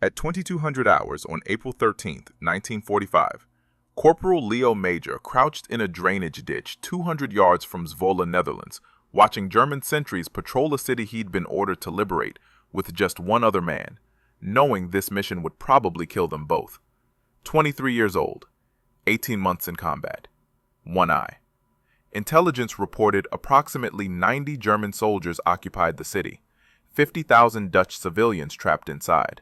At 2200 hours on April 13, 1945, Corporal Léo Major crouched in a drainage ditch 200 yards from Zwolle, Netherlands, watching German sentries patrol a city he'd been ordered to liberate with just one other man, knowing this mission would probably kill them both. 23 years old, 18 months in combat, one eye. Intelligence reported approximately 90 German soldiers occupied the city, 50,000 Dutch civilians trapped inside.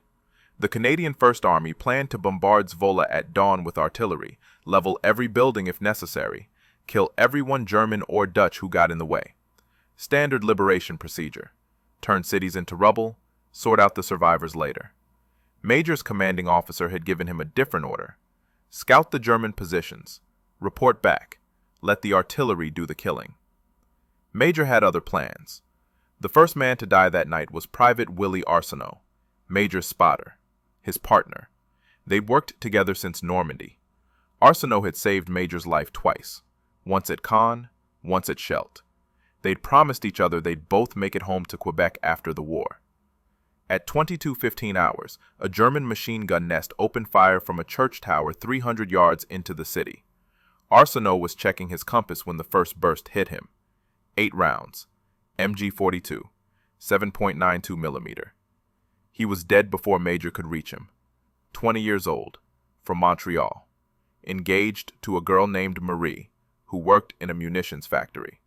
The Canadian First Army planned to bombard Zwolle at dawn with artillery, level every building if necessary, kill everyone German or Dutch who got in the way. Standard liberation procedure. Turn cities into rubble, sort out the survivors later. Major's commanding officer had given him a different order. Scout the German positions. Report back. Let the artillery do the killing. Major had other plans. The first man to die that night was Private Willie Arsenault, Major's spotter, his partner. They'd worked together since Normandy. Arsenault had saved Major's life twice, once at Caen, once at Scheldt. They'd promised each other they'd both make it home to Quebec after the war. At 22:15 hours, a German machine gun nest opened fire from a church tower 300 yards into the city. Arsenault was checking his compass when the first burst hit him. 8 rounds. MG-42, 7.92 millimeter. He was dead before Major could reach him. 20 years old, from Montreal. Engaged to a girl named Marie, who worked in a munitions factory.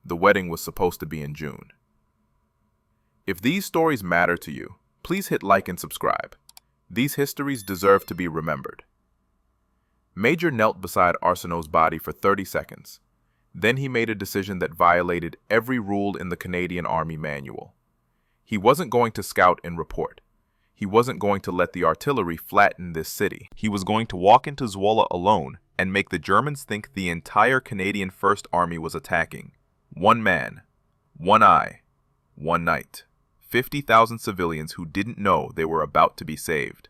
The wedding was supposed to be in June. If these stories matter to you, please hit like and subscribe. These histories deserve to be remembered. Major knelt beside Arsenault's body for 30 seconds. Then he made a decision that violated every rule in the Canadian Army manual. He wasn't going to scout and report. He wasn't going to let the artillery flatten this city. He was going to walk into Zwolle alone and make the Germans think the entire Canadian First Army was attacking. One man, one eye, one night. 50,000 civilians who didn't know they were about to be saved.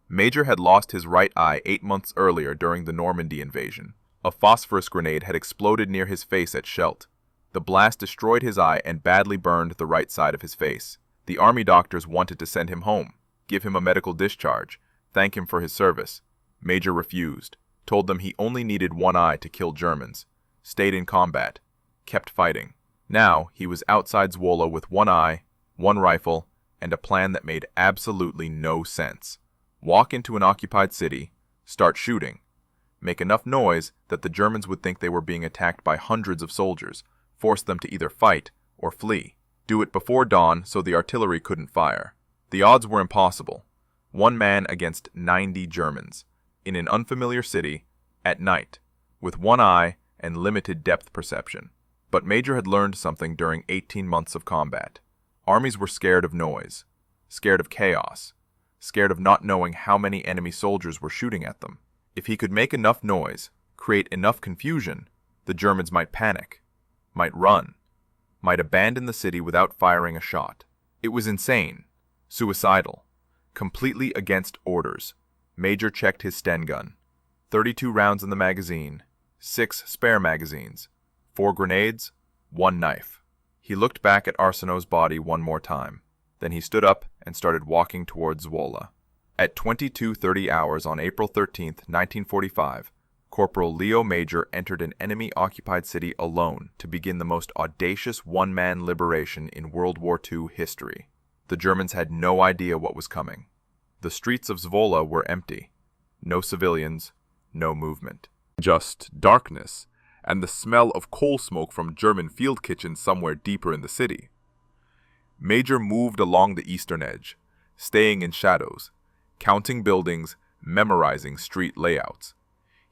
Major had lost his right eye 8 months earlier during the Normandy invasion. A phosphorus grenade had exploded near his face at Scheldt. The blast destroyed his eye and badly burned the right side of his face. The army doctors wanted to send him home, give him a medical discharge, thank him for his service. Major refused, told them he only needed one eye to kill Germans, stayed in combat, kept fighting. Now he was outside Zwolle with one eye, one rifle, and a plan that made absolutely no sense. Walk into an occupied city, start shooting, make enough noise that the Germans would think they were being attacked by hundreds of soldiers, force them to either fight or flee. Do it before dawn so the artillery couldn't fire. The odds were impossible. One man against 90 Germans, in an unfamiliar city, at night, with one eye and limited depth perception. But Major had learned something during 18 months of combat. Armies were scared of noise, scared of chaos, scared of not knowing how many enemy soldiers were shooting at them. If he could make enough noise, create enough confusion, the Germans might panic, might run, might abandon the city without firing a shot. It was insane, suicidal, completely against orders. Major checked his Sten gun. 32 rounds in the magazine, 6 spare magazines, 4 grenades, 1 knife. He looked back at Arsenault's body one more time. Then he stood up and started walking towards Zwolle. At 22:30 hours on April 13, 1945, Corporal Léo Major entered an enemy-occupied city alone to begin the most audacious one-man liberation in World War II history. The Germans had no idea what was coming. The streets of Zwolle were empty. No civilians, no movement. Just darkness, and the smell of coal smoke from German field kitchens somewhere deeper in the city. Major moved along the eastern edge, staying in shadows, counting buildings, memorizing street layouts.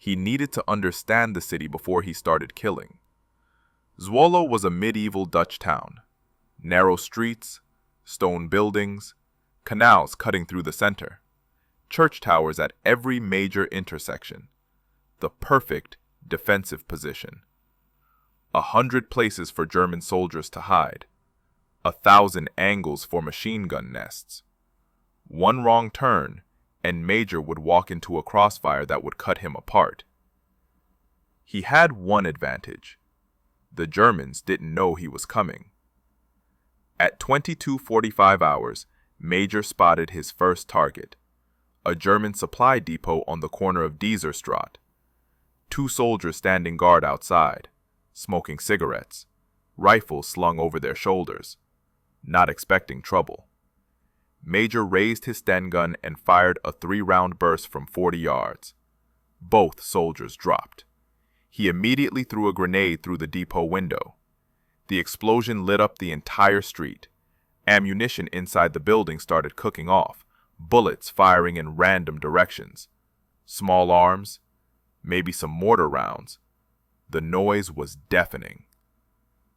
He needed to understand the city before he started killing. Zwolle was a medieval Dutch town. Narrow streets, stone buildings, canals cutting through the center, church towers at every major intersection. The perfect defensive position. 100 places for German soldiers to hide. 1,000 angles for machine gun nests. One wrong turn, and Major would walk into a crossfire that would cut him apart. He had one advantage. The Germans didn't know he was coming. At 22:45 hours, Major spotted his first target, a German supply depot on the corner of Straat. 2 soldiers standing guard outside, smoking cigarettes, rifles slung over their shoulders, not expecting trouble. Major raised his Sten gun and fired a 3-round burst from 40 yards. Both soldiers dropped. He immediately threw a grenade through the depot window. The explosion lit up the entire street. Ammunition inside the building started cooking off, bullets firing in random directions. Small arms, maybe some mortar rounds. The noise was deafening.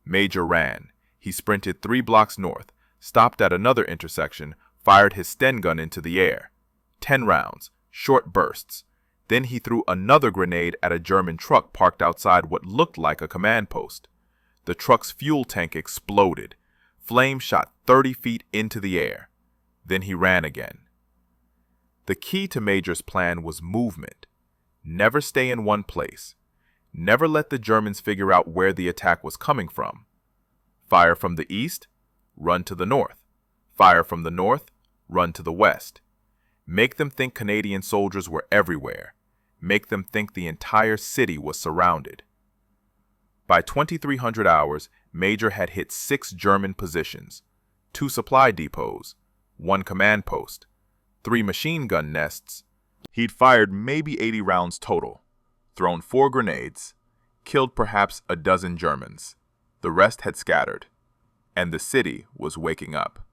Major ran. He sprinted 3 blocks north, stopped at another intersection, fired his Sten gun into the air. 10 rounds, short bursts. Then he threw another grenade at a German truck parked outside what looked like a command post. The truck's fuel tank exploded. Flames shot 30 feet into the air. Then he ran again. The key to Major's plan was movement. Never stay in one place. Never let the Germans figure out where the attack was coming from. Fire from the east, run to the north. Fire from the north, run to the west. Make them think Canadian soldiers were everywhere. Make them think the entire city was surrounded. By 2300 hours, Major had hit 6 German positions, 2 supply depots, 1 command post, 3 machine gun nests. He'd fired maybe 80 rounds total, thrown 4 grenades, killed perhaps a dozen Germans. The rest had scattered, and the city was waking up.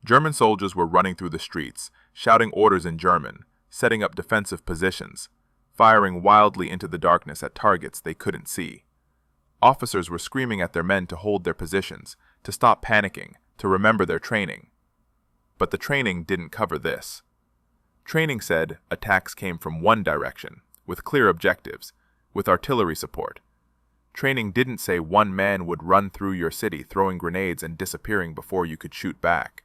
German soldiers were running through the streets, shouting orders in German, setting up defensive positions, firing wildly into the darkness at targets they couldn't see. Officers were screaming at their men to hold their positions, to stop panicking, to remember their training. But the training didn't cover this. Training said attacks came from one direction, with clear objectives, with artillery support. Training didn't say one man would run through your city throwing grenades and disappearing before you could shoot back.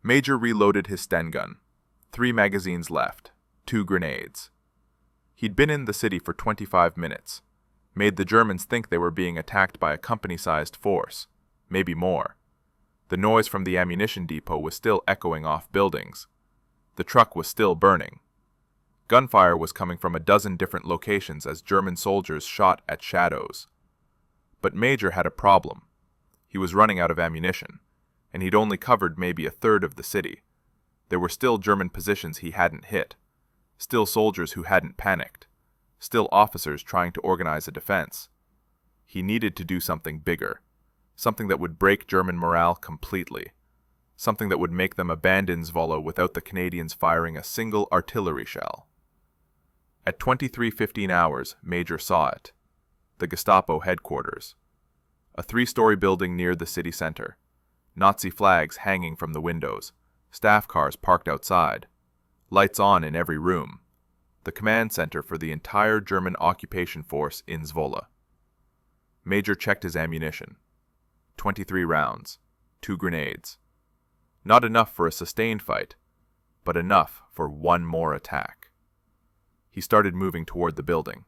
Major reloaded his Sten gun. 3 magazines left, 2 grenades. He'd been in the city for 25 minutes. Made the Germans think they were being attacked by a company-sized force, maybe more. The noise from the ammunition depot was still echoing off buildings. The truck was still burning. Gunfire was coming from a dozen different locations as German soldiers shot at shadows. But Major had a problem. He was running out of ammunition, and he'd only covered maybe a third of the city. There were still German positions he hadn't hit, still soldiers who hadn't panicked, still officers trying to organize a defense. He needed to do something bigger, something that would break German morale completely, something that would make them abandon Zwolle without the Canadians firing a single artillery shell. At 23:15 hours, Major saw it. The Gestapo headquarters. A 3-story building near the city center. Nazi flags hanging from the windows. Staff cars parked outside. Lights on in every room. The command center for the entire German occupation force in Zwolle. Major checked his ammunition. 23 rounds. 2 grenades. Not enough for a sustained fight, but enough for one more attack. He started moving toward the building,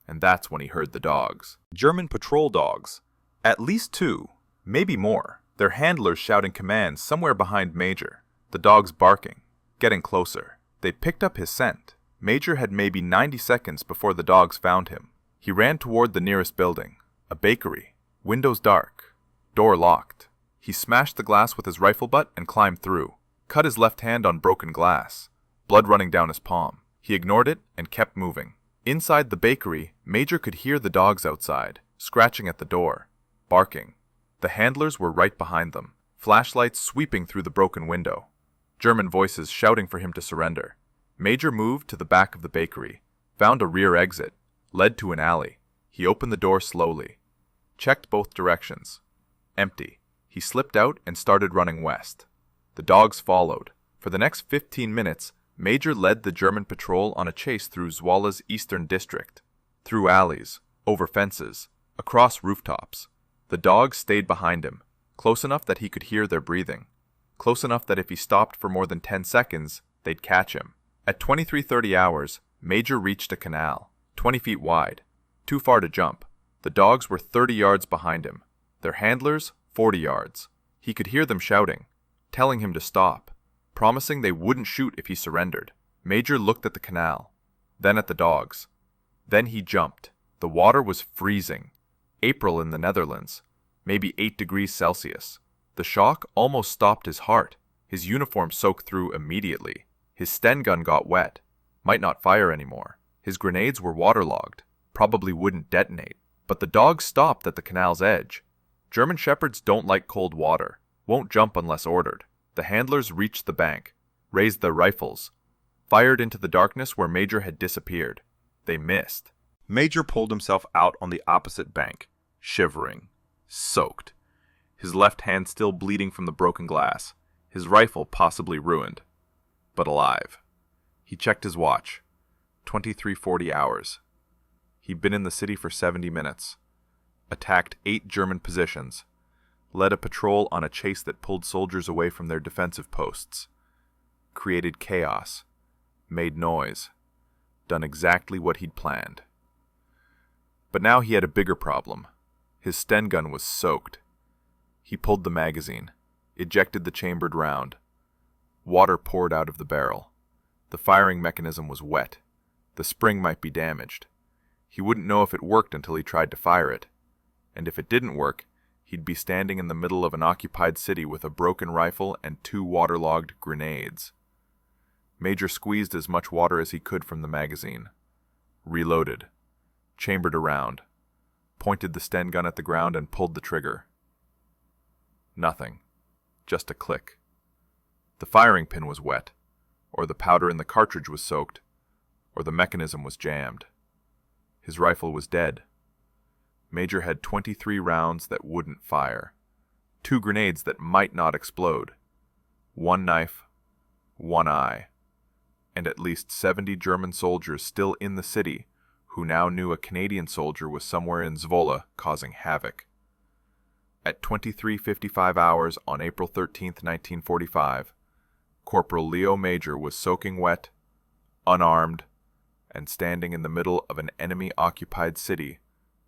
and that's when he heard the dogs. German patrol dogs. At least 2, maybe more. Their handlers shouting commands somewhere behind Major. The dogs barking, getting closer. They'd picked up his scent. Major had maybe 90 seconds before the dogs found him. He ran toward the nearest building, a bakery, windows dark, door locked. He smashed the glass with his rifle butt and climbed through, cut his left hand on broken glass, blood running down his palm. He ignored it and kept moving. Inside the bakery, Major could hear the dogs outside, scratching at the door, barking. The handlers were right behind them, flashlights sweeping through the broken window. German voices shouting for him to surrender. Major moved to the back of the bakery, found a rear exit, led to an alley. He opened the door slowly, checked both directions. Empty. He slipped out and started running west. The dogs followed. For the next 15 minutes, Major led the German patrol on a chase through Zwolle's eastern district, through alleys, over fences, across rooftops. The dogs stayed behind him, close enough that he could hear their breathing, close enough that if he stopped for more than 10 seconds, they'd catch him. At 23:30 hours, Major reached a canal, 20 feet wide, too far to jump. The dogs were 30 yards behind him, their handlers 40 yards. He could hear them shouting, telling him to stop, promising they wouldn't shoot if he surrendered. Major looked at the canal, then at the dogs. Then he jumped. The water was freezing. April in the Netherlands, maybe 8 degrees Celsius. The shock almost stopped his heart. His uniform soaked through immediately. His Sten gun got wet, might not fire anymore. His grenades were waterlogged, probably wouldn't detonate. But the dogs stopped at the canal's edge. German shepherds don't like cold water, won't jump unless ordered. The handlers reached the bank, raised their rifles, fired into the darkness where Major had disappeared. They missed. Major pulled himself out on the opposite bank, shivering, soaked, his left hand still bleeding from the broken glass, his rifle possibly ruined, but alive. He checked his watch. 23:40 hours. He'd been in the city for 70 minutes, attacked 8 German positions, led a patrol on a chase that pulled soldiers away from their defensive posts, created chaos, made noise, done exactly what he'd planned. But now he had a bigger problem. His Sten gun was soaked. He pulled the magazine, ejected the chambered round. Water poured out of the barrel. The firing mechanism was wet. The spring might be damaged. He wouldn't know if it worked until he tried to fire it. And if it didn't work, he'd be standing in the middle of an occupied city with a broken rifle and 2 waterlogged grenades. Major squeezed as much water as he could from the magazine. Reloaded. Chambered a round. Pointed the Sten gun at the ground and pulled the trigger. Nothing. Just a click. The firing pin was wet, or the powder in the cartridge was soaked, or the mechanism was jammed. His rifle was dead. Major had 23 rounds that wouldn't fire, 2 grenades that might not explode, 1 knife, 1 eye, and at least 70 German soldiers still in the city who now knew a Canadian soldier was somewhere in Zwolle causing havoc. At 23:55 hours on April 13, 1945, Corporal Léo Major was soaking wet, unarmed, and standing in the middle of an enemy-occupied city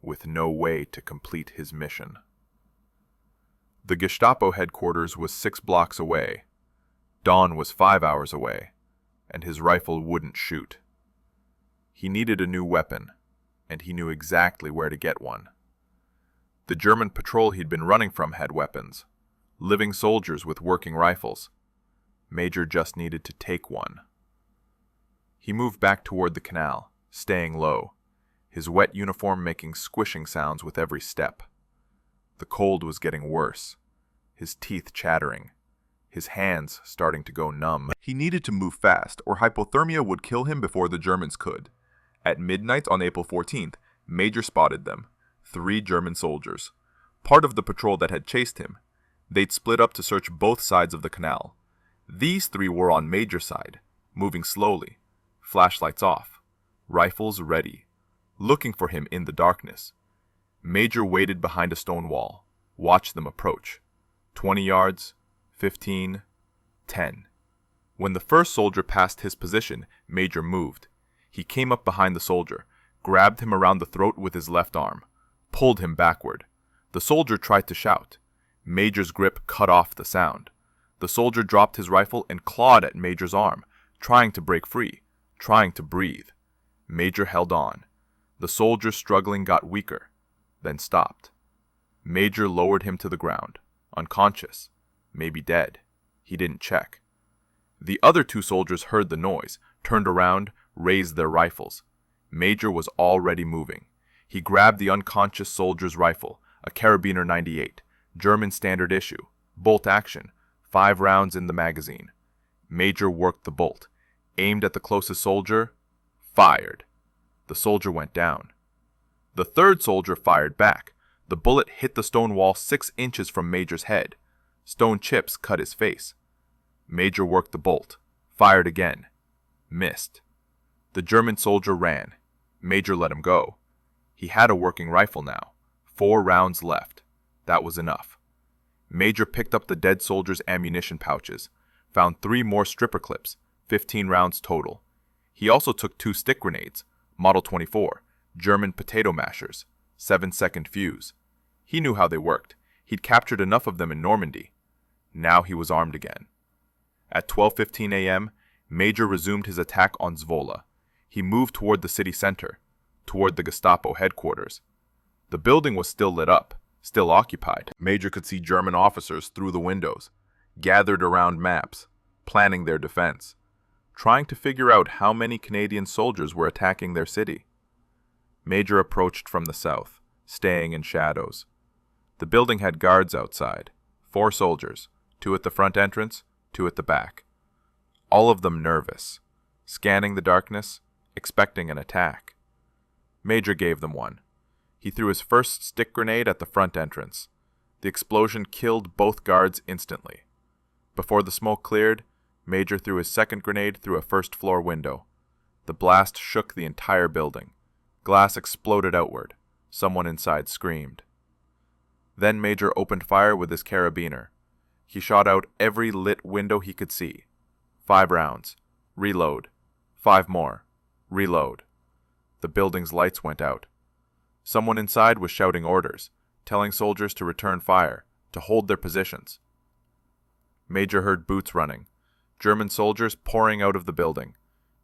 with no way to complete his mission. The Gestapo headquarters was 6 blocks away. Dawn was 5 hours away, and his rifle wouldn't shoot. He needed a new weapon, and he knew exactly where to get one. The German patrol he'd been running from had weapons, living soldiers with working rifles. Major just needed to take one. He moved back toward the canal, staying low, his wet uniform making squishing sounds with every step. The cold was getting worse, his teeth chattering, his hands starting to go numb. He needed to move fast, or hypothermia would kill him before the Germans could. At midnight on April 14th, Major spotted them, 3 German soldiers, part of the patrol that had chased him. They'd split up to search both sides of the canal. These 3 were on Major's side, moving slowly, flashlights off, rifles ready, looking for him in the darkness. Major waited behind a stone wall, watched them approach. 20 yards, 15, 10. When the first soldier passed his position, Major moved. He came up behind the soldier, grabbed him around the throat with his left arm, pulled him backward. The soldier tried to shout. Major's grip cut off the sound. The soldier dropped his rifle and clawed at Major's arm, trying to break free, trying to breathe. Major held on. The soldier struggling got weaker, then stopped. Major lowered him to the ground, unconscious, maybe dead. He didn't check. The other 2 soldiers heard the noise, turned around, raised their rifles. Major was already moving. He grabbed the unconscious soldier's rifle, a Carabiner 98, German standard issue, bolt action, 5 rounds in the magazine. Major worked the bolt, aimed at the closest soldier, fired. The soldier went down. The 3rd soldier fired back. The bullet hit the stone wall 6 inches from Major's head. Stone chips cut his face. Major worked the bolt, fired again, missed. The German soldier ran. Major let him go. He had a working rifle now. 4 rounds left. That was enough. Major picked up the dead soldier's ammunition pouches, found 3 more stripper clips, 15 rounds total. He also took 2 stick grenades, Model 24, German potato mashers, 7-second fuse. He knew how they worked. He'd captured enough of them in Normandy. Now he was armed again. At 12:15 a.m., Major resumed his attack on Zwolle. He moved toward the city center, toward the Gestapo headquarters. The building was still lit up, still occupied. Major could see German officers through the windows, gathered around maps, planning their defense, trying to figure out how many Canadian soldiers were attacking their city. Major approached from the south, staying in shadows. The building had guards outside, 4 soldiers, 2 at the front entrance, 2 at the back. All of them nervous, scanning the darkness, expecting an attack. Major gave them one. He threw his first stick grenade at the front entrance. The explosion killed both guards instantly. Before the smoke cleared, Major threw his second grenade through a first-floor window. The blast shook the entire building. Glass exploded outward. Someone inside screamed. Then Major opened fire with his carabiner. He shot out every lit window he could see. 5 rounds. Reload. 5 more. Reload. The building's lights went out. Someone inside was shouting orders, telling soldiers to return fire, to hold their positions. Major heard boots running, German soldiers pouring out of the building,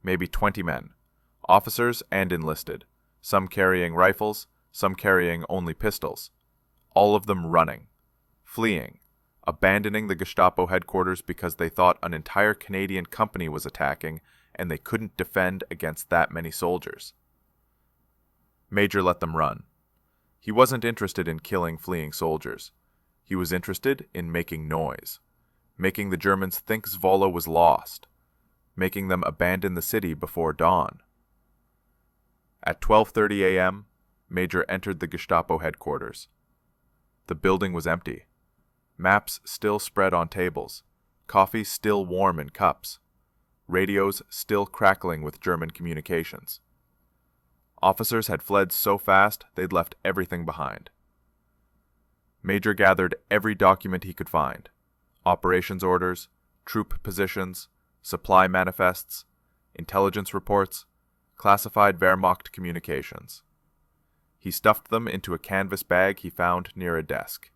maybe 20 men, officers and enlisted, some carrying rifles, some carrying only pistols, all of them running, fleeing, abandoning the Gestapo headquarters because they thought an entire Canadian company was attacking and they couldn't defend against that many soldiers. Major let them run. He wasn't interested in killing fleeing soldiers. He was interested in making noise, making the Germans think Zwolle was lost, making them abandon the city before dawn. At 12:30 a.m., Major entered the Gestapo headquarters. The building was empty. Maps still spread on tables, coffee still warm in cups, radios still crackling with German communications. Officers had fled so fast they'd left everything behind. Major gathered every document he could find: operations orders, troop positions, supply manifests, intelligence reports, classified Wehrmacht communications. He stuffed them into a canvas bag he found near a desk.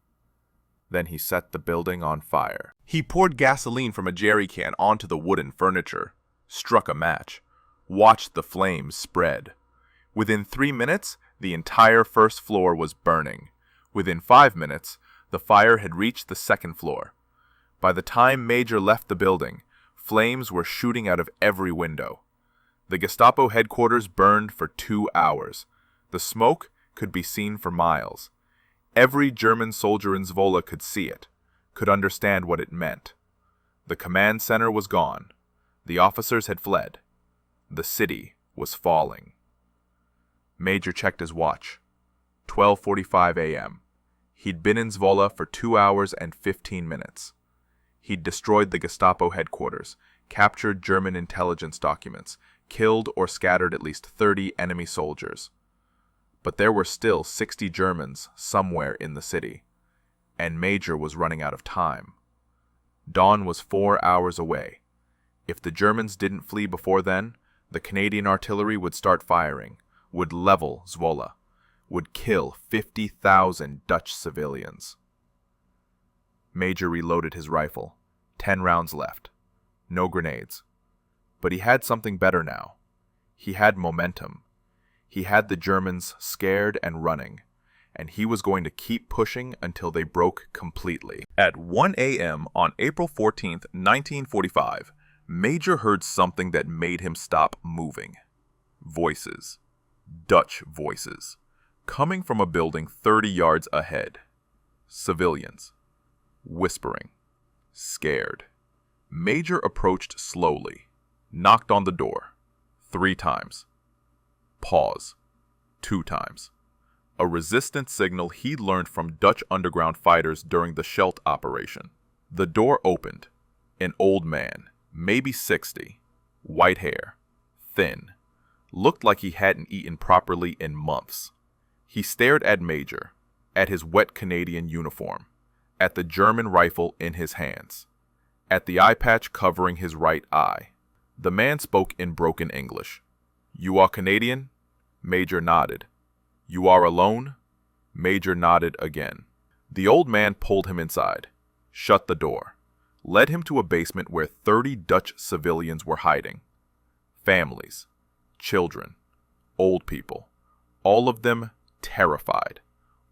Then he set the building on fire. He poured gasoline from a jerry can onto the wooden furniture, struck a match, watched the flames spread. Within 3 minutes, the entire first floor was burning. Within 5 minutes, the fire had reached the second floor. By the time Major left the building, flames were shooting out of every window. The Gestapo headquarters burned for 2 hours. The smoke could be seen for miles. Every German soldier in Zwolle could see it, could understand what it meant. The command center was gone. The officers had fled. The city was falling. Major checked his watch. 12:45 a.m. He'd been in Zwolle for 2 hours and 15 minutes. He'd destroyed the Gestapo headquarters, captured German intelligence documents, killed or scattered at least 30 enemy soldiers. But there were still 60 Germans somewhere in the city, and Major was running out of time. Dawn was 4 hours away. If the Germans didn't flee before then, the Canadian artillery would start firing, would level Zwolle, would kill 50,000 Dutch civilians. Major reloaded his rifle. 10 rounds left. No grenades. But he had something better now. He had momentum. He had the Germans scared and running, and he was going to keep pushing until they broke completely. At 1 a.m. on April 14th, 1945, Major heard something that made him stop moving. Voices. Dutch voices. Coming from a building 30 yards ahead. Civilians. Whispering. Scared. Major approached slowly. Knocked on the door. 3 times. Pause. 2 times. A resistance signal he'd learned from Dutch underground fighters during the Scheldt operation. The door opened. An old man, maybe 60, white hair, thin, looked like he hadn't eaten properly in months. He stared at Major, at his wet Canadian uniform, at the German rifle in his hands, at the eye patch covering his right eye. The man spoke in broken English. "You are Canadian?" Major nodded. "You are alone?" Major nodded again. The old man pulled him inside, shut the door. led him to a basement where 30 Dutch civilians were hiding. Families, children, old people, all of them terrified,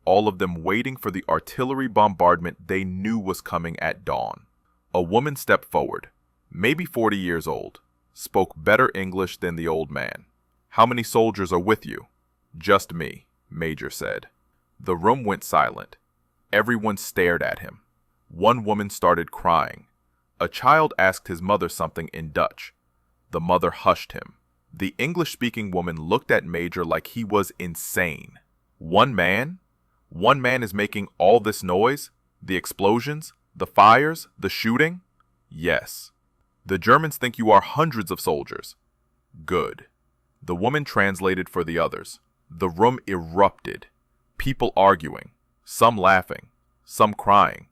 all of them waiting for the artillery bombardment they knew was coming at dawn. A woman stepped forward, maybe 40 years old, spoke better English than the old man. "How many soldiers are with you?" "Just me," Major said. The room went silent. Everyone stared at him. One woman started crying. A child asked his mother something in Dutch. The mother hushed him. The English-speaking woman looked at Major like he was insane. One man? One man is making all this noise? The explosions? The fires? The shooting? Yes. The Germans think you are hundreds of soldiers. Good. The woman translated for the others. The room erupted. People arguing. Some laughing. Some crying.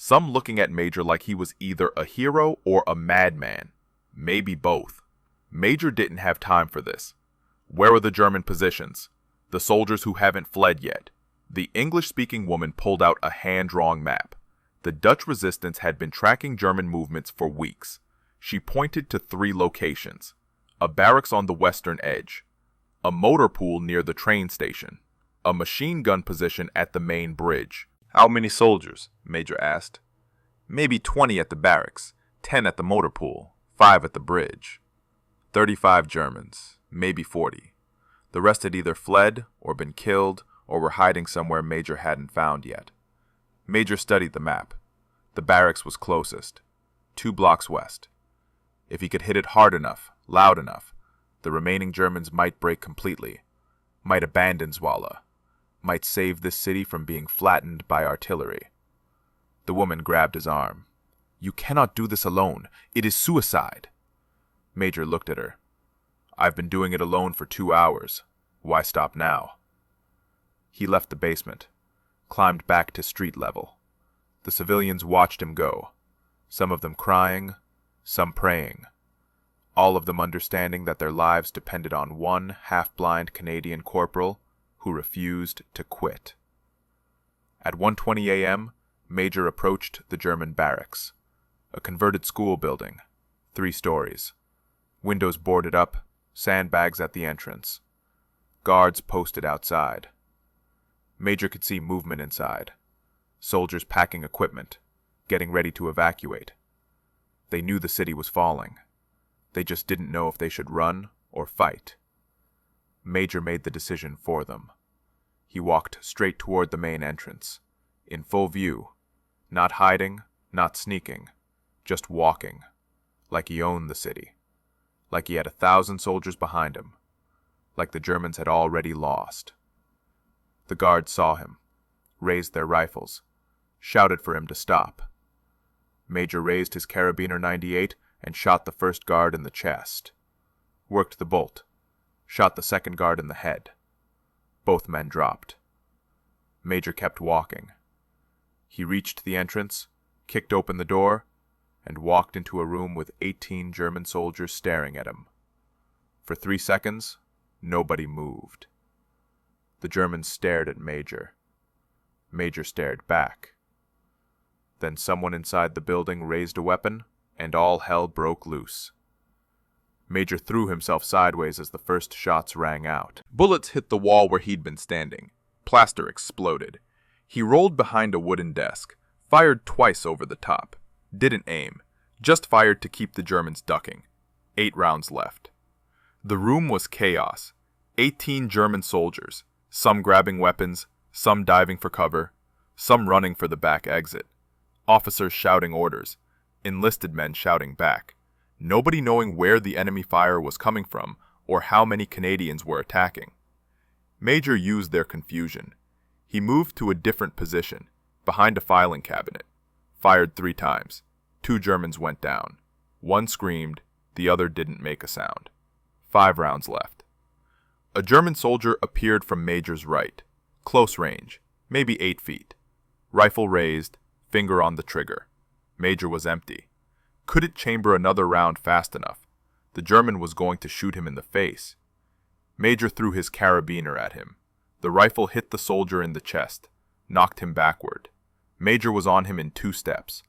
Some looking at Major like he was either a hero or a madman. Maybe both. Major didn't have time for this. Where are the German positions? The soldiers who haven't fled yet? The English-speaking woman pulled out a hand-drawn map. The Dutch resistance had been tracking German movements for weeks. She pointed to 3 locations. A barracks on the western edge. A motor pool near the train station. A machine gun position at the main bridge. "How many soldiers?" Major asked. "Maybe 20 at the barracks, 10 at the motor pool, 5 at the bridge." 35 Germans, maybe 40. The rest had either fled or been killed or were hiding somewhere Major hadn't found yet. Major studied the map. The barracks was closest, 2 blocks west. If he could hit it hard enough, loud enough, the remaining Germans might break completely, might abandon Zwolle, might save this city from being flattened by artillery. The woman grabbed his arm. "You cannot do this alone. It is suicide." Major looked at her. "I've been doing it alone for 2 hours. Why stop now?" He left the basement, climbed back to street level. The civilians watched him go, some of them crying, some praying, all of them understanding that their lives depended on one half-blind Canadian corporal who refused to quit. At 1:20 a.m., Major approached the German barracks, a converted school building, 3 stories, windows boarded up, sandbags at the entrance, guards posted outside. Major could see movement inside, soldiers packing equipment, getting ready to evacuate. They knew the city was falling. They just didn't know if they should run or fight. Major made the decision for them. He walked straight toward the main entrance, in full view, not hiding, not sneaking, just walking, like he owned the city, like he had 1,000 soldiers behind him, like the Germans had already lost. The guards saw him, raised their rifles, shouted for him to stop. Major raised his carabiner 98 and shot the first guard in the chest, worked the bolt, shot the second guard in the head. Both men dropped. Major kept walking. He reached the entrance, kicked open the door, and walked into a room with 18 German soldiers staring at him. For 3 seconds, nobody moved. The Germans stared at Major. Major stared back. Then someone inside the building raised a weapon, and all hell broke loose. Major threw himself sideways as the first shots rang out. Bullets hit the wall where he'd been standing. Plaster exploded. He rolled behind a wooden desk, fired twice over the top. Didn't aim, just fired to keep the Germans ducking. 8 rounds left. The room was chaos. 18 German soldiers, some grabbing weapons, some diving for cover, some running for the back exit. Officers shouting orders, enlisted men shouting back. Nobody knowing where the enemy fire was coming from or how many Canadians were attacking. Major used their confusion. He moved to a different position, behind a filing cabinet. Fired 3 times. 2 Germans went down. 1 screamed, the other didn't make a sound. 5 rounds left. A German soldier appeared from Major's right. Close range, maybe 8 feet. Rifle raised, finger on the trigger. Major was empty. Couldn't chamber another round fast enough. The German was going to shoot him in the face. Major threw his carabiner at him. The rifle hit the soldier in the chest, knocked him backward. Major was on him in 2 steps.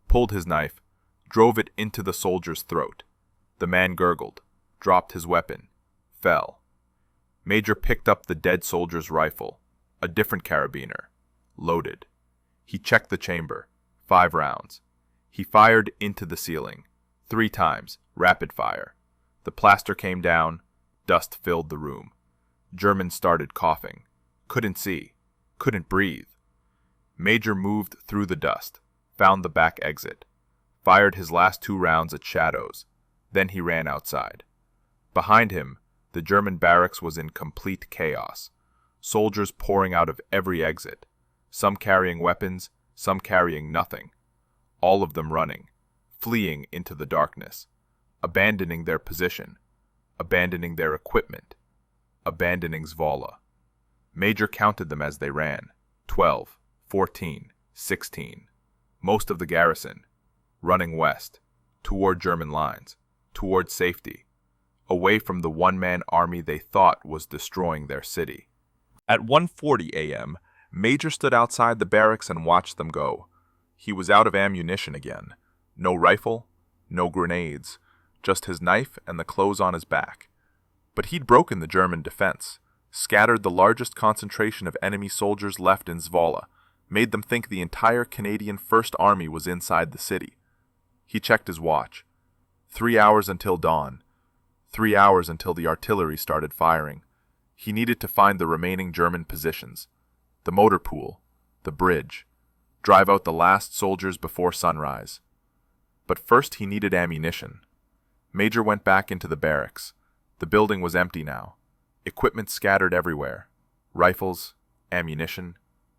Pulled his knife, drove it into the soldier's throat. The man gurgled, dropped his weapon, fell. Major picked up the dead soldier's rifle, a different carabiner, loaded. He checked the chamber, 5 rounds. He fired into the ceiling, 3 times, rapid fire. The plaster came down, dust filled the room. Germans started coughing, couldn't see, couldn't breathe. Major moved through the dust, found the back exit, fired his last 2 rounds at shadows, then he ran outside. Behind him, the German barracks was in complete chaos, soldiers pouring out of every exit, some carrying weapons, some carrying nothing, all of them running, fleeing into the darkness, abandoning their position, abandoning their equipment, abandoning Zwolle. Major counted them as they ran, 12, 14, 16. Most of the garrison, running west, toward German lines, toward safety, away from the one-man army they thought was destroying their city. At 1:40 a.m., Major stood outside the barracks and watched them go. He was out of ammunition again. No rifle, no grenades, just his knife and the clothes on his back. But he'd broken the German defense, scattered the largest concentration of enemy soldiers left in Zwolle, made them think the entire Canadian First Army was inside the city. He checked his watch. 3 hours until dawn. 3 hours until the artillery started firing. He needed to find the remaining German positions, the motor pool, the bridge, drive out the last soldiers before sunrise. But first he needed ammunition. Major went back into the barracks. The building was empty now. Equipment scattered everywhere. Rifles, ammunition,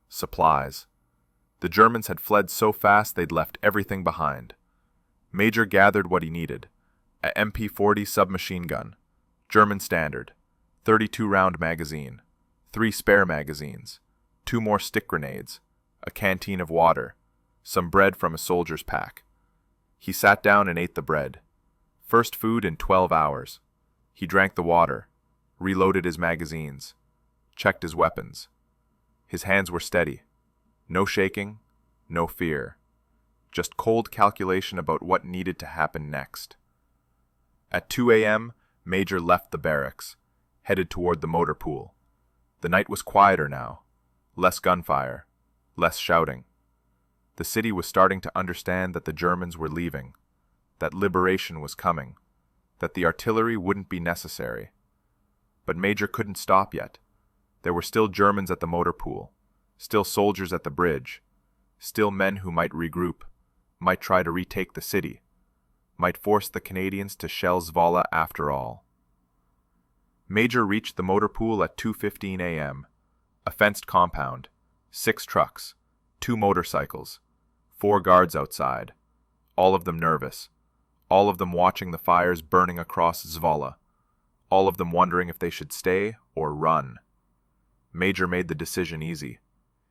supplies. The Germans had fled so fast they'd left everything behind. Major gathered what he needed. A MP-40 submachine gun, German standard, 32-round magazine, 3 spare magazines, 2 more stick grenades, a canteen of water, some bread from a soldier's pack. He sat down and ate the bread. First food in 12 hours. He drank the water, reloaded his magazines, checked his weapons. His hands were steady. No shaking, no fear. Just cold calculation about what needed to happen next. At 2 a.m., Major left the barracks, headed toward the motor pool. The night was quieter now. Less gunfire, less shouting. The city was starting to understand that the Germans were leaving, that liberation was coming, that the artillery wouldn't be necessary. But Major couldn't stop yet. There were still Germans at the motor pool, still soldiers at the bridge, still men who might regroup, might try to retake the city, might force the Canadians to shell Zwolle after all. Major reached the motor pool at 2:15 a.m. A fenced compound, 6 trucks, 2 motorcycles, 4 guards outside, all of them nervous, all of them watching the fires burning across Zwolle, all of them wondering if they should stay or run. Major made the decision easy.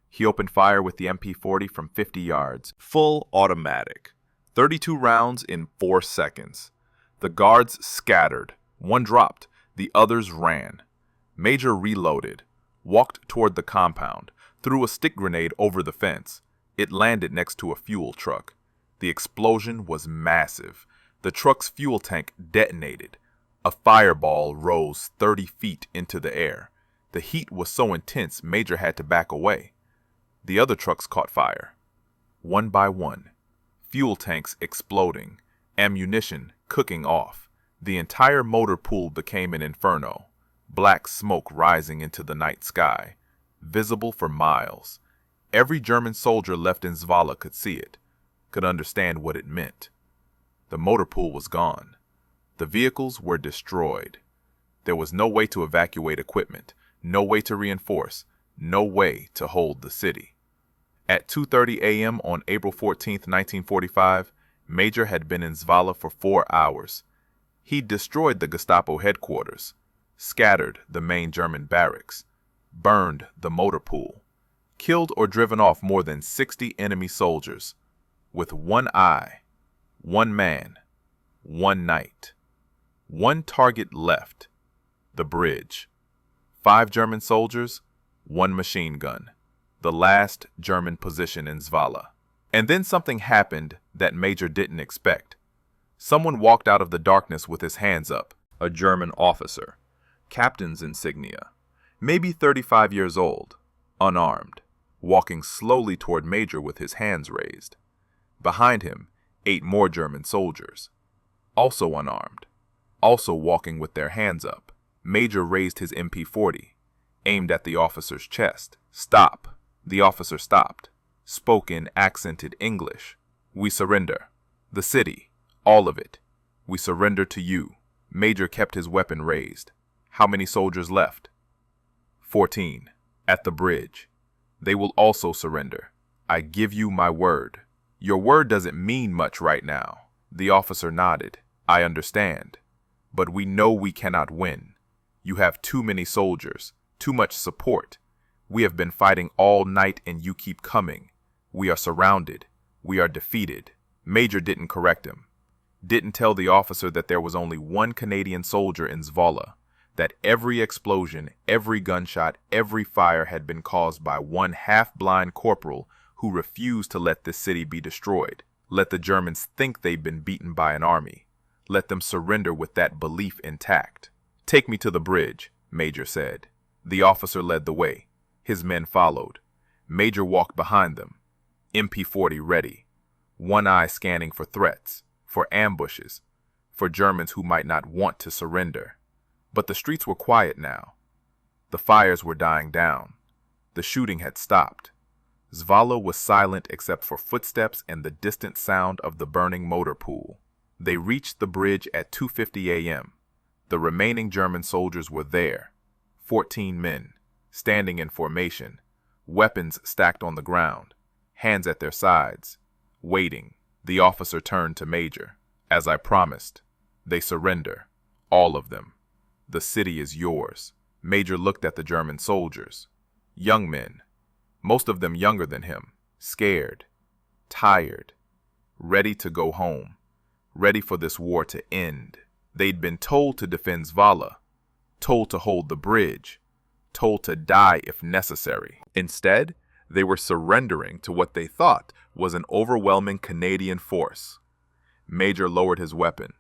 He opened fire with the MP-40 from 50 yards, full automatic, 32 rounds in 4 seconds. The guards scattered. One dropped. The others ran. Major reloaded, walked toward the compound, threw a stick grenade over the fence. It landed next to a fuel truck. The explosion was massive. The truck's fuel tank detonated. A fireball rose 30 feet into the air. The heat was so intense, Major had to back away. The other trucks caught fire. One by one. Fuel tanks exploding. Ammunition cooking off. The entire motor pool became an inferno. Black smoke rising into the night sky. Visible for miles. Every German soldier left in Zwolle could see it, could understand what it meant. The motor pool was gone. The vehicles were destroyed. There was no way to evacuate equipment, no way to reinforce, no way to hold the city. At 2:30 a.m. on April 14, 1945, Major had been in Zwolle for 4 hours. He destroyed the Gestapo headquarters, scattered the main German barracks, burned the motor pool, killed or driven off more than 60 enemy soldiers, with one eye, one man, one night. One target left, the bridge. 5 German soldiers, 1 machine gun, the last German position in Zwolle. And then something happened that Major didn't expect. Someone walked out of the darkness with his hands up. A German officer, captain's insignia, maybe 35 years old, unarmed, walking slowly toward Major with his hands raised. Behind him, 8 more German soldiers, also unarmed, also walking with their hands up. Major raised his MP-40, aimed at the officer's chest. "Stop." The officer stopped, spoke in accented English. "We surrender. The city, all of it. We surrender to you." Major kept his weapon raised. "How many soldiers left?" 14. "At the bridge. They will also surrender. I give you my word." "Your word doesn't mean much right now." The officer nodded. "I understand. But we know we cannot win. You have too many soldiers, too much support. We have been fighting all night and you keep coming. We are surrounded. We are defeated." Major didn't correct him. Didn't tell the officer that there was only one Canadian soldier in Zwolle, that every explosion, every gunshot, every fire had been caused by one half-blind corporal who refused to let this city be destroyed. Let the Germans think they've been beaten by an army. Let them surrender with that belief intact. "Take me to the bridge," Major said. The officer led the way. His men followed. Major walked behind them, MP-40 ready, one eye scanning for threats, for ambushes, for Germans who might not want to surrender. But the streets were quiet now. The fires were dying down. The shooting had stopped. Zwolle was silent except for footsteps and the distant sound of the burning motor pool. They reached the bridge at 2:50 a.m. The remaining German soldiers were there, 14 men, standing in formation, weapons stacked on the ground, hands at their sides, waiting. The officer turned to Major. "As I promised, they surrender, all of them. The city is yours." Major looked at the German soldiers, young men, most of them younger than him, scared, tired, ready to go home, ready for this war to end. They'd been told to defend Zwolle, told to hold the bridge, told to die if necessary. Instead, they were surrendering to what they thought was an overwhelming Canadian force. Major lowered his weapon.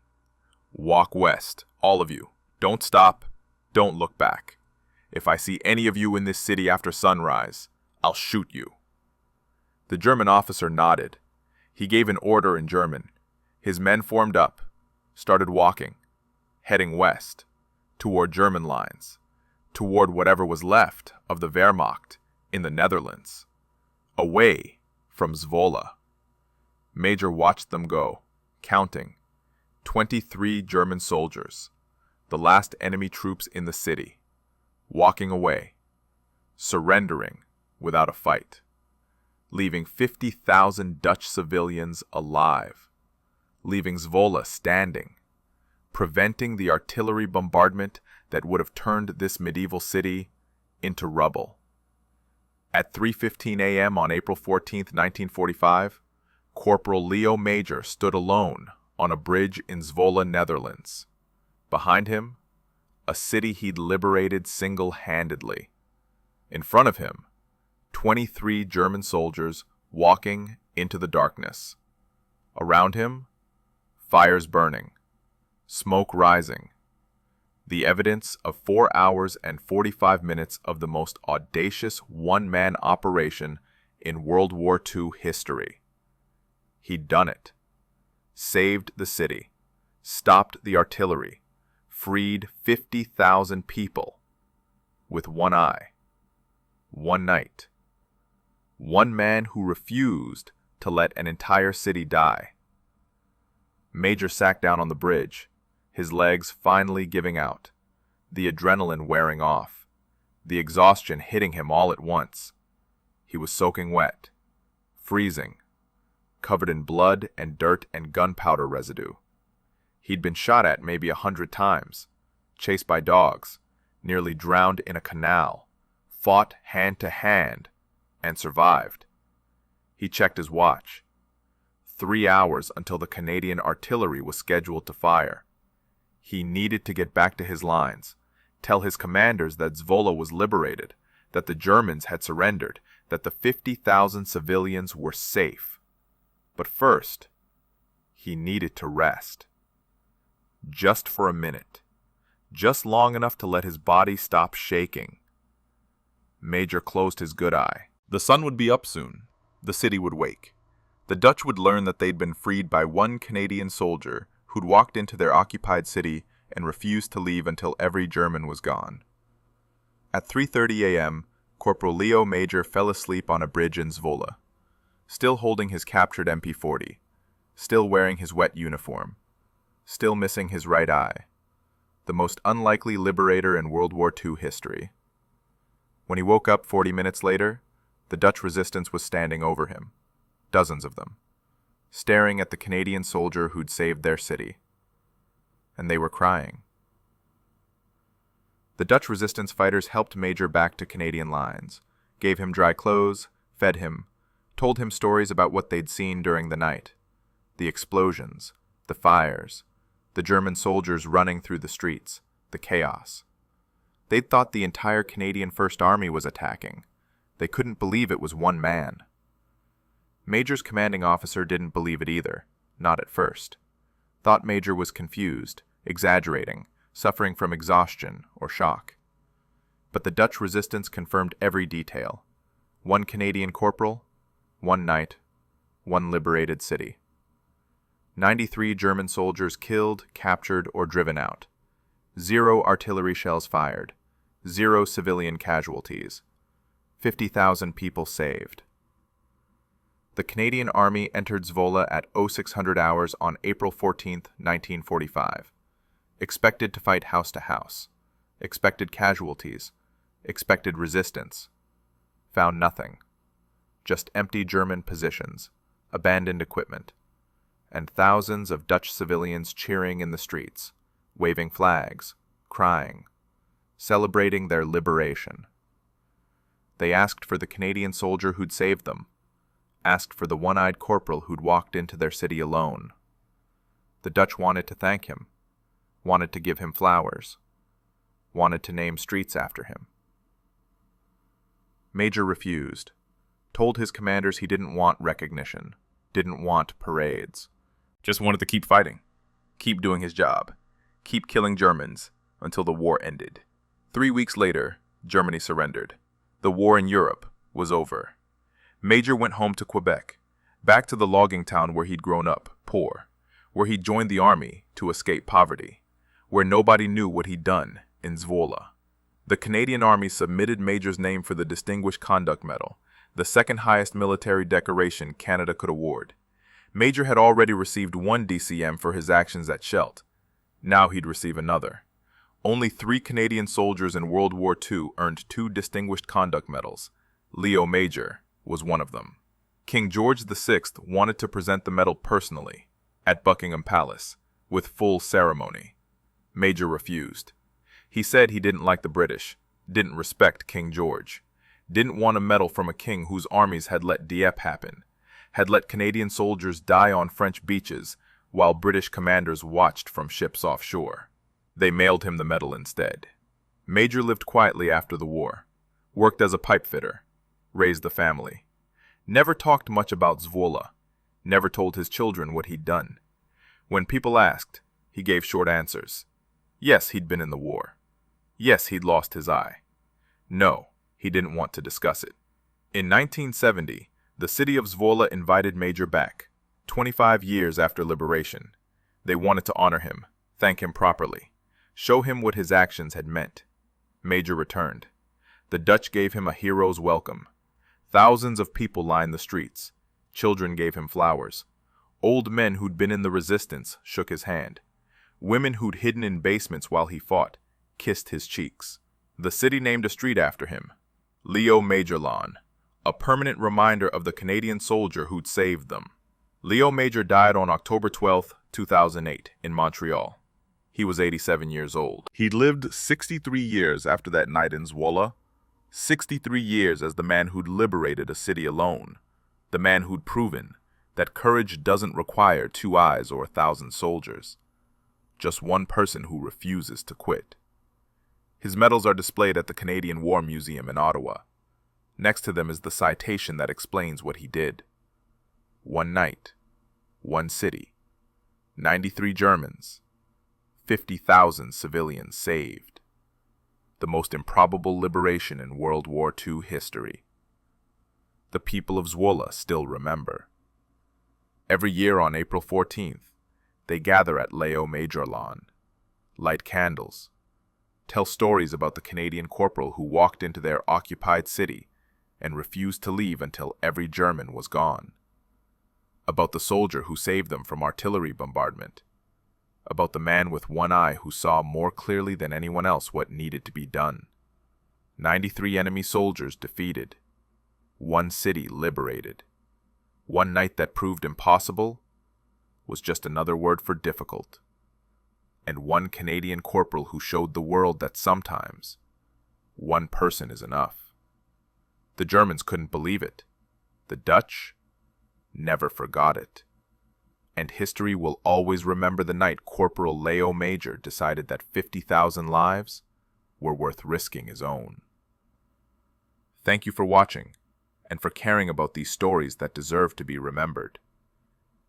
"Walk west, all of you. Don't stop. Don't look back. If I see any of you in this city after sunrise, I'll shoot you." The German officer nodded. He gave an order in German. His men formed up, started walking, heading west, toward German lines, toward whatever was left of the Wehrmacht in the Netherlands, away from Zwolle. Major watched them go, counting. 23 German soldiers, the last enemy troops in the city, walking away, surrendering without a fight, leaving 50,000 Dutch civilians alive, leaving Zwolle standing, preventing the artillery bombardment that would have turned this medieval city into rubble. At 3:15 a.m. on April 14, 1945, Corporal Léo Major stood alone on a bridge in Zwolle, Netherlands. Behind him, a city he'd liberated single-handedly. In front of him, 23 German soldiers walking into the darkness. Around him, fires burning, smoke rising. The evidence of 4 hours and 45 minutes of the most audacious one-man operation in World War II history. He'd done it. Saved the city, stopped the artillery, freed 50,000 people with one eye, one night. One man who refused to let an entire city die. Major sat down on the bridge, his legs finally giving out, the adrenaline wearing off, the exhaustion hitting him all at once. He was soaking wet, freezing, covered in blood and dirt and gunpowder residue. He'd been shot at maybe 100 times, chased by dogs, nearly drowned in a canal, fought hand to hand, and survived. He checked his watch. 3 hours until the Canadian artillery was scheduled to fire. He needed to get back to his lines, tell his commanders that Zwolle was liberated, that the Germans had surrendered, that the 50,000 civilians were safe. But first, He needed to rest. Just for a minute. Just long enough to let his body stop shaking. Major closed his good eye. The sun would be up soon. The city would wake. The Dutch would learn that they'd been freed by one Canadian soldier who'd walked into their occupied city and refused to leave until every German was gone. At 3:30 a.m., Corporal Léo Major fell asleep on a bridge in Zwolle, still holding his captured MP40, still wearing his wet uniform, still missing his right eye, the most unlikely liberator in World War II history. When he woke up 40 minutes later, the Dutch resistance was standing over him, dozens of them, staring at the Canadian soldier who'd saved their city. And they were crying. The Dutch resistance fighters helped Major back to Canadian lines, gave him dry clothes, fed him, told him stories about what they'd seen during the night. The explosions, the fires, the German soldiers running through the streets, the chaos. They'd thought the entire Canadian First Army was attacking. They couldn't believe it was one man. Major's commanding officer didn't believe it either, not at first. Thought Major was confused, exaggerating, suffering from exhaustion or shock. But the Dutch resistance confirmed every detail. One Canadian corporal, one night, one liberated city. 93 German soldiers killed, captured, or driven out. 0 artillery shells fired. 0 civilian casualties. 50,000 people saved. The Canadian Army entered Zwolle at 0600 hours on April 14, 1945. Expected to fight house to house. Expected casualties. Expected resistance. Found nothing. Just empty German positions, abandoned equipment, and thousands of Dutch civilians cheering in the streets, waving flags, crying, celebrating their liberation. They asked for the Canadian soldier who'd saved them, asked for the one-eyed corporal who'd walked into their city alone. The Dutch wanted to thank him, wanted to give him flowers, wanted to name streets after him. Major refused, told his commanders he didn't want recognition, didn't want parades. Just wanted to keep fighting, keep doing his job, keep killing Germans until the war ended. 3 weeks later, Germany surrendered. The war in Europe was over. Major went home to Quebec, back to the logging town where he'd grown up, poor, where he'd joined the army to escape poverty, where nobody knew what he'd done in Zwolle. The Canadian Army submitted Major's name for the Distinguished Conduct Medal, the second highest military decoration Canada could award. Major had already received 1 DCM for his actions at Scheldt. Now he'd receive another. Only 3 Canadian soldiers in World War II earned 2 Distinguished Conduct Medals. Léo Major was one of them. King George VI wanted to present the medal personally, at Buckingham Palace, with full ceremony. Major refused. He said he didn't like the British, didn't respect King George, didn't want a medal from a king whose armies had let Dieppe happen, had let Canadian soldiers die on French beaches while British commanders watched from ships offshore. They mailed him the medal instead. Major lived quietly after the war, worked as a pipe fitter, raised the family, never talked much about Zwolle, never told his children what he'd done. When people asked, he gave short answers. Yes, he'd been in the war. Yes, he'd lost his eye. No, he didn't want to discuss it. In 1970, the city of Zwolle invited Major back, 25 years after liberation. They wanted to honor him, thank him properly, show him what his actions had meant. Major returned. The Dutch gave him a hero's welcome. Thousands of people lined the streets. Children gave him flowers. Old men who'd been in the resistance shook his hand. Women who'd hidden in basements while he fought kissed his cheeks. The city named a street after him, Léo Major Lawn, a permanent reminder of the Canadian soldier who'd saved them. Léo Major died on October 12, 2008, in Montreal. He was 87 years old. He'd lived 63 years after that night in Zwolle, 63 years as the man who'd liberated a city alone, the man who'd proven that courage doesn't require 2 eyes or 1,000 soldiers, just one person who refuses to quit. His medals are displayed at the Canadian War Museum in Ottawa. Next to them is the citation that explains what he did. One night, one city, 93 Germans, 50,000 civilians saved. The most improbable liberation in World War II history. The people of Zwolle still remember. Every year on April 14th, they gather at Léo Major lawn, light candles, tell stories about the Canadian corporal who walked into their occupied city and refused to leave until every German was gone. About the soldier who saved them from artillery bombardment. About the man with one eye who saw more clearly than anyone else what needed to be done. 93 enemy soldiers defeated. One city liberated. One night that proved impossible was just another word for difficult. And one Canadian corporal who showed the world that sometimes one person is enough. The Germans couldn't believe it. The Dutch never forgot it. And history will always remember the night Corporal Léo Major decided that 50,000 lives were worth risking his own. Thank you for watching, and for caring about these stories that deserve to be remembered.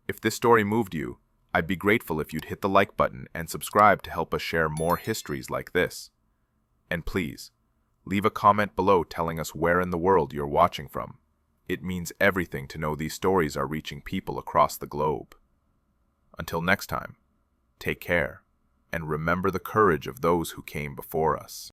If this story moved you, I'd be grateful if you'd hit the like button and subscribe to help us share more histories like this. And please, leave a comment below telling us where in the world you're watching from. It means everything to know these stories are reaching people across the globe. Until next time, take care, and remember the courage of those who came before us.